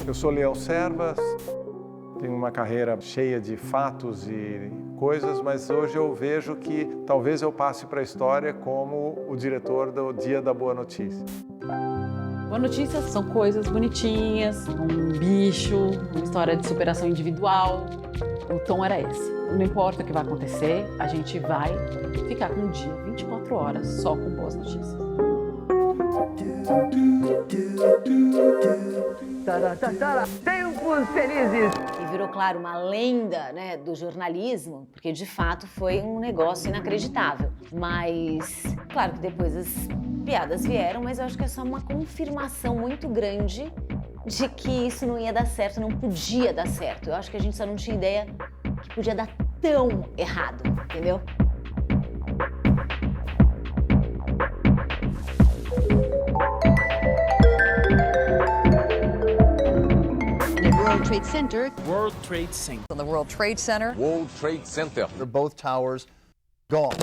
Eu sou Leão Servas, tenho uma carreira cheia de fatos e coisas, mas hoje eu vejo que talvez eu passe para a história como o diretor do Dia da Boa Notícia. Boa Notícia são coisas bonitinhas, um bicho, uma história de superação individual. O tom era esse. Não importa o que vai acontecer, a gente vai ficar com um dia, 24 horas, só com boas notícias. Tempos felizes! E virou, claro, uma lenda, né, do jornalismo, porque de fato foi um negócio inacreditável. Mas, claro que depois as piadas vieram, mas eu acho que é só uma confirmação muito grande de que isso não ia dar certo, não podia dar certo. Eu acho que a gente só não tinha ideia que podia dar tão errado, entendeu? World Trade Center. World Trade Center. On the World Trade Center. World Trade Center. They're both towers gone.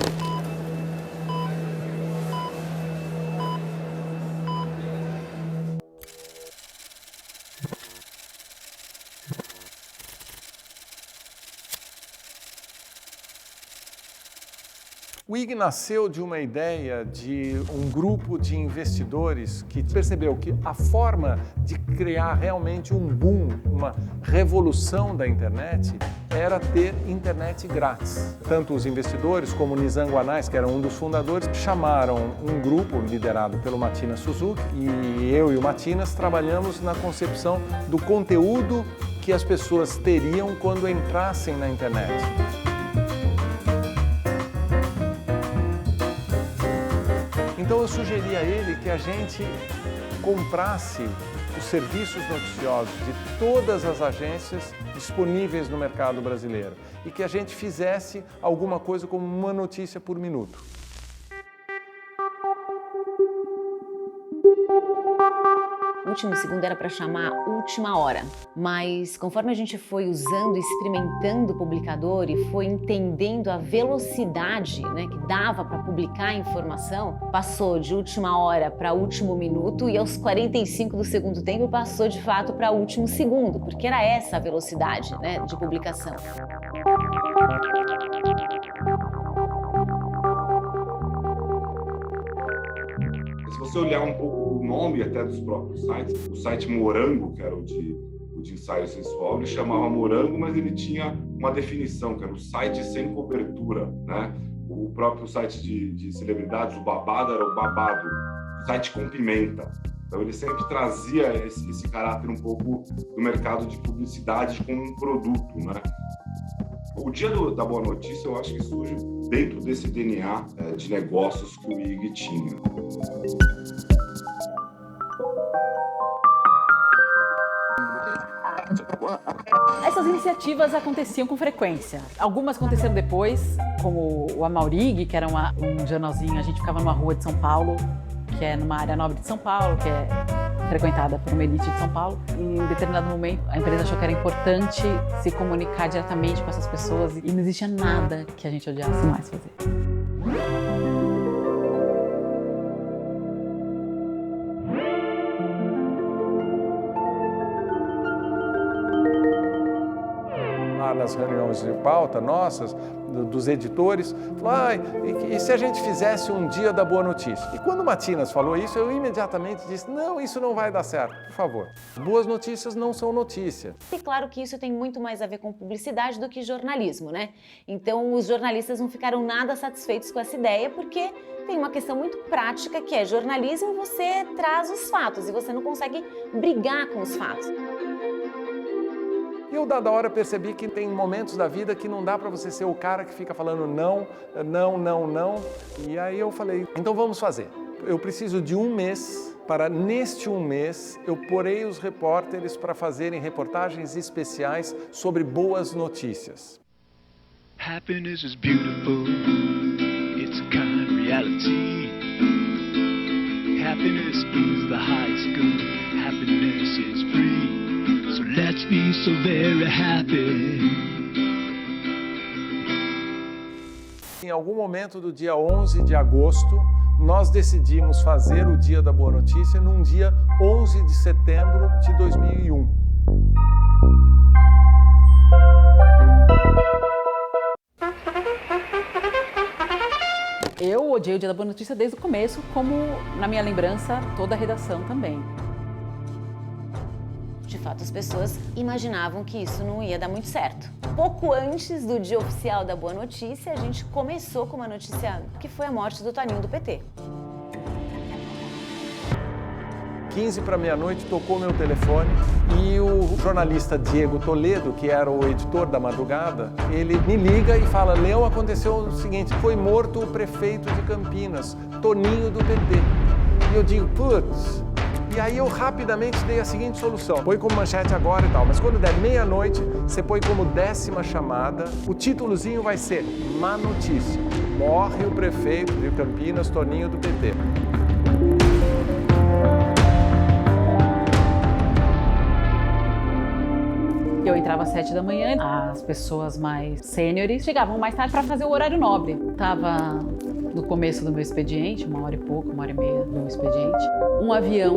O IG nasceu de uma ideia de um grupo de investidores que percebeu que a forma de criar realmente um boom, uma revolução da internet, era ter internet grátis. Tanto os investidores como o Nizam Guanais, que era um dos fundadores, chamaram um grupo liderado pelo Matinas Suzuki e eu e o Matinas trabalhamos na concepção do conteúdo que as pessoas teriam quando entrassem na internet. Então eu sugeri a ele que a gente comprasse os serviços noticiosos de todas as agências disponíveis no mercado brasileiro e que a gente fizesse alguma coisa como uma notícia por minuto. O último segundo era para chamar última hora, mas conforme a gente foi usando e experimentando o publicador e foi entendendo a velocidade, né, que dava para publicar a informação, passou de última hora para último minuto e aos 45 do segundo tempo passou de fato para último segundo, porque era essa a velocidade, né, de publicação. Se você olhar um pouco o nome até dos próprios sites, o site Morango, que era o de ensaio sensual, ele chamava Morango, mas ele tinha uma definição, que era o site sem cobertura, né? O próprio site de celebridades, o Babado, era o Babado, o site com pimenta. Então ele sempre trazia esse caráter um pouco do mercado de publicidade como um produto, né? O Dia da Boa Notícia, eu acho que surge dentro desse DNA de negócios que o IG tinha. Essas iniciativas aconteciam com frequência. Algumas aconteceram depois, como o Amaurig, que era um jornalzinho, a gente ficava numa rua de São Paulo, que é numa área nobre de São Paulo, que é frequentada por uma elite de São Paulo. Em um determinado momento, a empresa achou que era importante se comunicar diretamente com essas pessoas e não existia nada que a gente odiasse mais fazer. Nas reuniões de pauta nossas, dos editores, e se a gente fizesse um Dia da Boa Notícia? E quando o Matinas falou isso, eu imediatamente disse, não, isso não vai dar certo, por favor. Boas notícias não são notícia. E claro que isso tem muito mais a ver com publicidade do que jornalismo, né? Então os jornalistas não ficaram nada satisfeitos com essa ideia, porque tem uma questão muito prática que é jornalismo, você traz os fatos e você não consegue brigar com os fatos. E eu, dada hora, percebi que tem momentos da vida que não dá para você ser o cara que fica falando não, não, não, não. E aí eu falei, então vamos fazer. Eu preciso de um mês para, neste um mês, eu porei os repórteres para fazerem reportagens especiais sobre boas notícias. Happiness is beautiful. It's a kind of reality. Happiness is the highest good. Happiness is free. So let's be so very happy. Em algum momento do dia 11 de agosto, nós decidimos fazer o Dia da Boa Notícia num dia 11 de setembro de 2001. Eu odiei o Dia da Boa Notícia desde o começo, como na minha lembrança, toda a redação também. De fato, as pessoas imaginavam que isso não ia dar muito certo. Pouco antes do dia oficial da Boa Notícia, a gente começou com uma notícia que foi a morte do Toninho do PT. 15 para meia-noite, tocou meu telefone e o jornalista Diego Toledo, que era o editor da madrugada, ele me liga e fala: Leão, aconteceu o seguinte, foi morto o prefeito de Campinas, Toninho do PT. E eu digo, putz. E aí eu rapidamente dei a seguinte solução: põe como manchete agora e tal, mas quando der meia-noite, você põe como 10ª chamada, o títulozinho vai ser Má Notícia. Morre o prefeito de Campinas, Toninho do PT. Eu entrava às 7 da manhã, as pessoas mais sêniores chegavam mais tarde para fazer o horário nobre. Tava no começo do meu expediente, 1 hora e pouco, 1 hora e meia do meu expediente. Um avião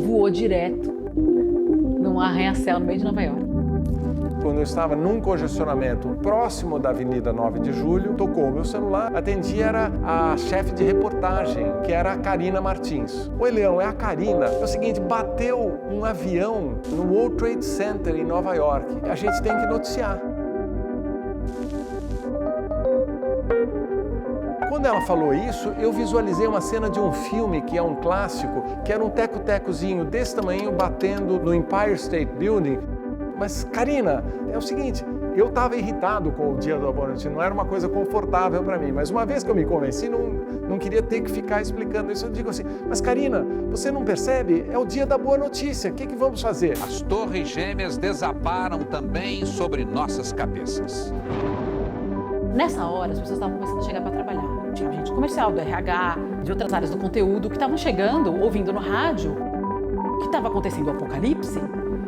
voou direto num arranha-céu no meio de Nova York. Quando eu estava num congestionamento próximo da Avenida 9 de Julho, tocou o meu celular, atendi, era a chefe de reportagem, que era a Karina Martins. Oi, Leão, é a Karina. É o seguinte, bateu um avião no World Trade Center em Nova York. A gente tem que noticiar. Quando ela falou isso, eu visualizei uma cena de um filme que é um clássico, que era um teco-tecozinho desse tamanho batendo no Empire State Building. Mas, Karina, é o seguinte, eu estava irritado com o Dia da Boa Notícia, não era uma coisa confortável para mim, mas uma vez que eu me convenci, não queria ter que ficar explicando isso. Eu digo assim, mas Karina, você não percebe? É o Dia da Boa Notícia, o que vamos fazer? As torres gêmeas desabaram também sobre nossas cabeças. Nessa hora, as pessoas estavam começando a chegar para trabalhar. Tinha gente comercial, do RH, de outras áreas do conteúdo, que estavam chegando, ouvindo no rádio que estava acontecendo o apocalipse,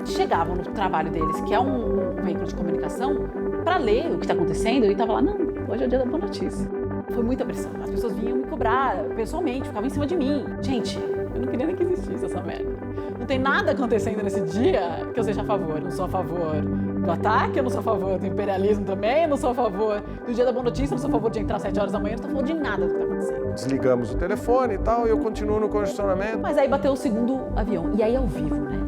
chegavam no trabalho deles, que é um veículo de comunicação, para ler o que está acontecendo e estava lá, não, hoje é o Dia da Boa Notícia. Foi muita pressão. As pessoas vinham me cobrar pessoalmente, ficavam em cima de mim. Gente, eu não queria nem que existisse essa merda. Não tem nada acontecendo nesse dia que eu seja a favor. Eu não sou a favor do ataque, eu não sou a favor do imperialismo também, eu não sou a favor do Dia da Boa Notícia, eu não sou a favor de entrar às 7 horas da manhã, eu não estou falando de nada do que está acontecendo. Desligamos o telefone e tal, e eu continuo no congestionamento. Mas aí bateu o segundo avião, e aí ao vivo, né?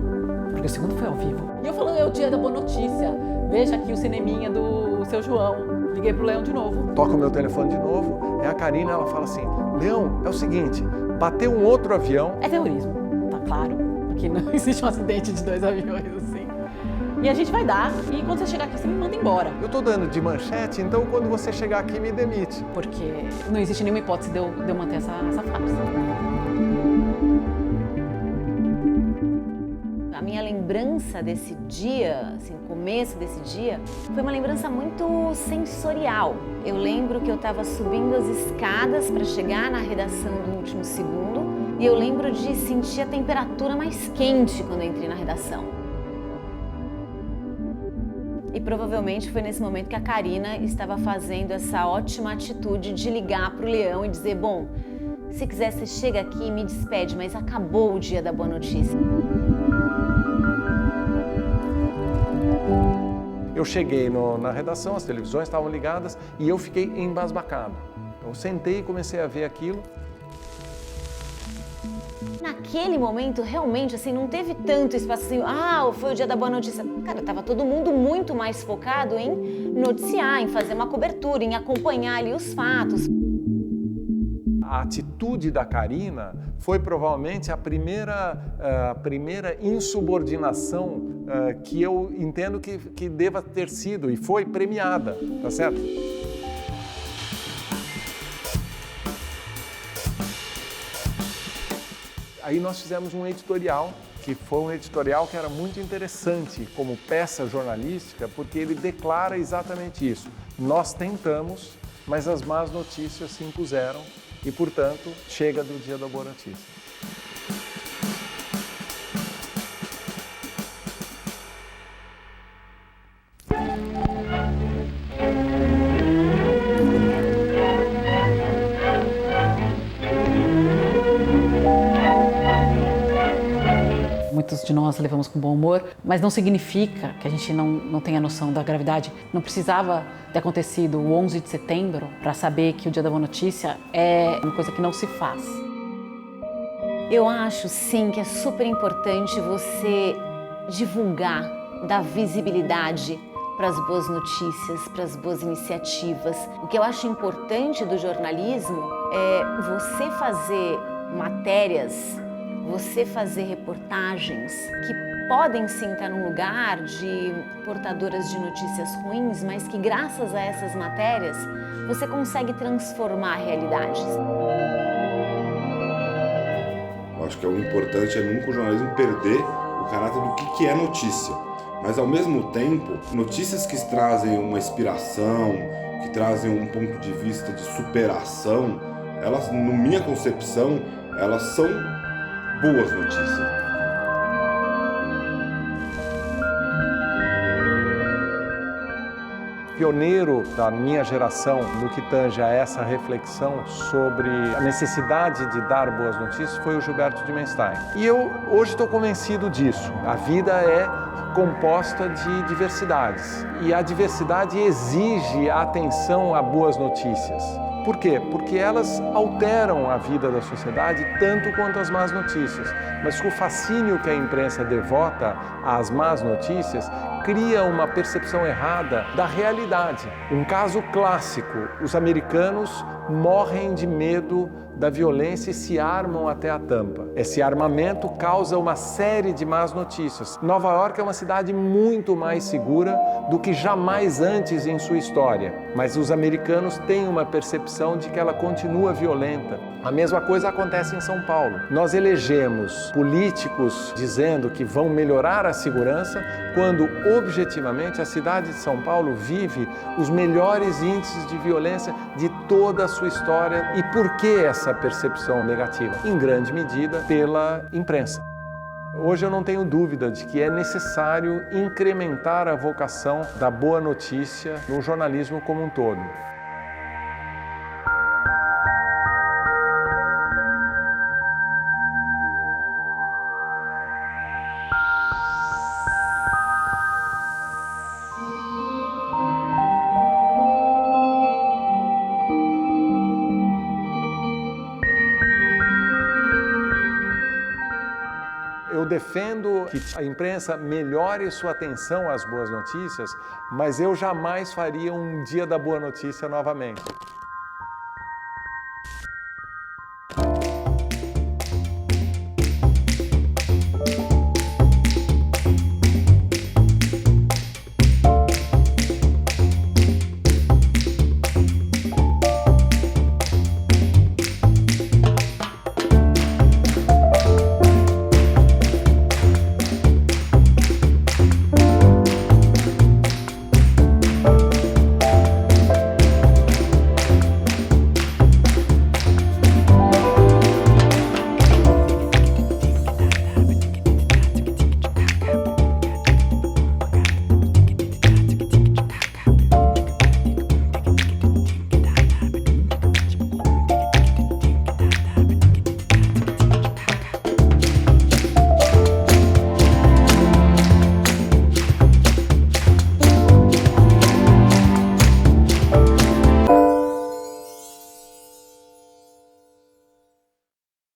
Porque o segundo foi ao vivo. E eu falando, é o Dia da Boa Notícia. Veja aqui o cineminha do Seu João. Liguei pro Leão de novo. Toca o meu telefone de novo, é a Karina, ela fala assim, Leão, é o seguinte, bateu um outro avião. É terrorismo, tá claro. Porque não existe um acidente de 2 aviões assim. E a gente vai dar, e quando você chegar aqui, você me manda embora. Eu tô dando de manchete, então quando você chegar aqui, me demite. Porque não existe nenhuma hipótese de eu manter essa farsa. A minha lembrança desse dia, assim, o começo desse dia, foi uma lembrança muito sensorial. Eu lembro que eu estava subindo as escadas para chegar na redação do Último Segundo e eu lembro de sentir a temperatura mais quente quando eu entrei na redação. E provavelmente foi nesse momento que a Karina estava fazendo essa ótima atitude de ligar para o Leão e dizer, bom, se quiser você chega aqui e me despede, mas acabou o Dia da Boa Notícia. Eu cheguei na redação, as televisões estavam ligadas e eu fiquei embasbacado. Eu sentei e comecei a ver aquilo. Naquele momento, realmente, assim, não teve tanto espaço assim, foi o Dia da Boa Notícia. Cara, tava todo mundo muito mais focado em noticiar, em fazer uma cobertura, em acompanhar ali os fatos. A atitude da Karina foi provavelmente a primeira insubordinação que eu entendo que deva ter sido e foi premiada, tá certo? Aí nós fizemos um editorial, que foi um editorial que era muito interessante como peça jornalística, porque ele declara exatamente isso. Nós tentamos, mas as más notícias se impuseram e, portanto, chega do Dia da Boa Notícia. muitos de nós levamos com bom humor, mas não significa que a gente não tenha noção da gravidade. Não precisava ter acontecido o 11 de setembro para saber que o Dia da Boa Notícia é uma coisa que não se faz. Eu acho, sim, que é super importante você divulgar, dar visibilidade para as boas notícias, para as boas iniciativas. O que eu acho importante do jornalismo é você fazer matérias, você fazer reportagens que podem sim estar num lugar de portadoras de notícias ruins, mas que graças a essas matérias você consegue transformar realidades. Eu acho que o importante é nunca o jornalismo perder o caráter do que é notícia. Mas, ao mesmo tempo, notícias que trazem uma inspiração, que trazem um ponto de vista de superação, elas, na minha concepção, elas são boas notícias. Pioneiro da minha geração no que tange a essa reflexão sobre a necessidade de dar boas notícias foi o Gilberto Dimenstein. E eu hoje estou convencido disso. A vida é composta de diversidades e a diversidade exige atenção a boas notícias. Por quê? Porque elas alteram a vida da sociedade tanto quanto as más notícias. Mas o fascínio que a imprensa devota às más notícias cria uma percepção errada da realidade. Um caso clássico: os americanos morrem de medo da violência e se armam até a tampa. Esse armamento causa uma série de más notícias. Nova York é uma cidade muito mais segura do que jamais antes em sua história, mas os americanos têm uma percepção de que ela continua violenta. A mesma coisa acontece em São Paulo. Nós elegemos políticos dizendo que vão melhorar a segurança, quando objetivamente a cidade de São Paulo vive os melhores índices de violência de toda a sua história. E por que essa percepção negativa? Em grande medida pela imprensa. Hoje eu não tenho dúvida de que é necessário incrementar a vocação da boa notícia no jornalismo como um todo. Eu defendo que a imprensa melhore sua atenção às boas notícias, mas eu jamais faria um Dia da Boa Notícia novamente.